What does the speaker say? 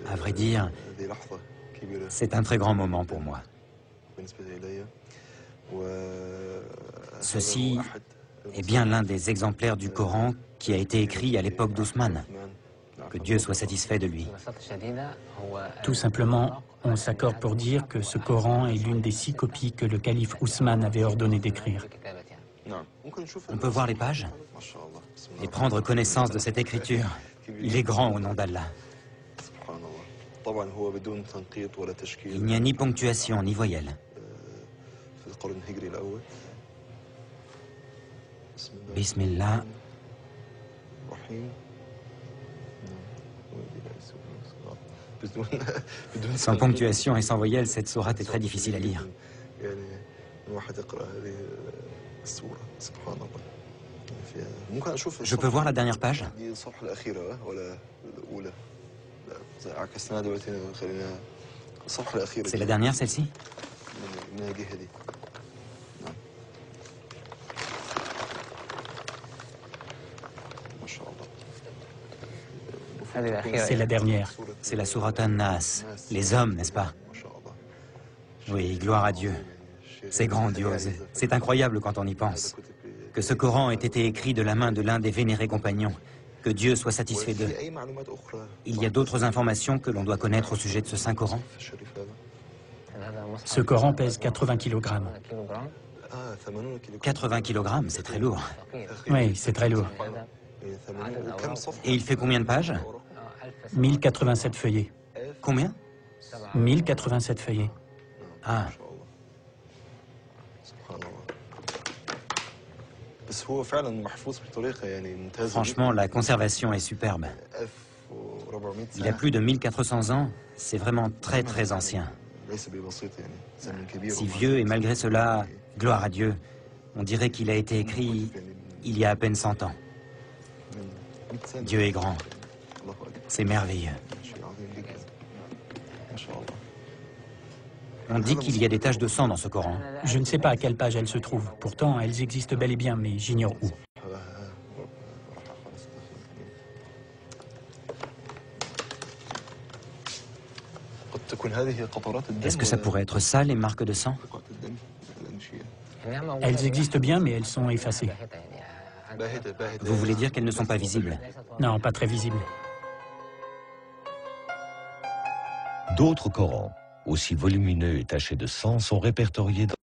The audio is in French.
À vrai dire, c'est un très grand moment pour moi. Ceci est bien l'un des exemplaires du Coran qui a été écrit à l'époque d'Ousmane. Que Dieu soit satisfait de lui. Tout simplement, on s'accorde pour dire que ce Coran est l'une des 6 copies que le calife Ousmane avait ordonné d'écrire. On peut voir les pages et prendre connaissance de cette écriture. Il est grand au nom d'Allah. Il n'y a ni ponctuation ni voyelle. Bismillah. Sans ponctuation et sans voyelle, cette sourate est très difficile à lire. Je peux voir la dernière page? C'est la dernière, celle-ci? C'est la dernière. C'est la sourate An-Nas. Les hommes, n'est-ce pas? Oui, gloire à Dieu. C'est grandiose. C'est incroyable quand on y pense. Que ce Coran ait été écrit de la main de l'un des vénérés compagnons. Que Dieu soit satisfait d'eux. Il y a d'autres informations que l'on doit connaître au sujet de ce Saint Coran? Ce Coran pèse 80 kg. 80 kg, c'est très lourd. Oui, c'est très lourd. Et il fait combien de pages? 1087 feuillets. Combien? 1087 feuillets. Ah. Franchement, la conservation est superbe. Il a plus de 1400 ans. C'est vraiment très très ancien. Si vieux et malgré cela, gloire à Dieu, on dirait qu'il a été écrit il y a à peine 100 ans. Dieu est grand. C'est merveilleux. On dit qu'il y a des taches de sang dans ce Coran. Je ne sais pas à quelle page elles se trouvent. Pourtant, elles existent bel et bien, mais j'ignore où. Est-ce que ça pourrait être ça, les marques de sang? Elles existent bien, mais elles sont effacées. Vous voulez dire qu'elles ne sont pas visibles? Non, pas très visibles. D'autres Corans, aussi volumineux et tachés de sang, sont répertoriés dans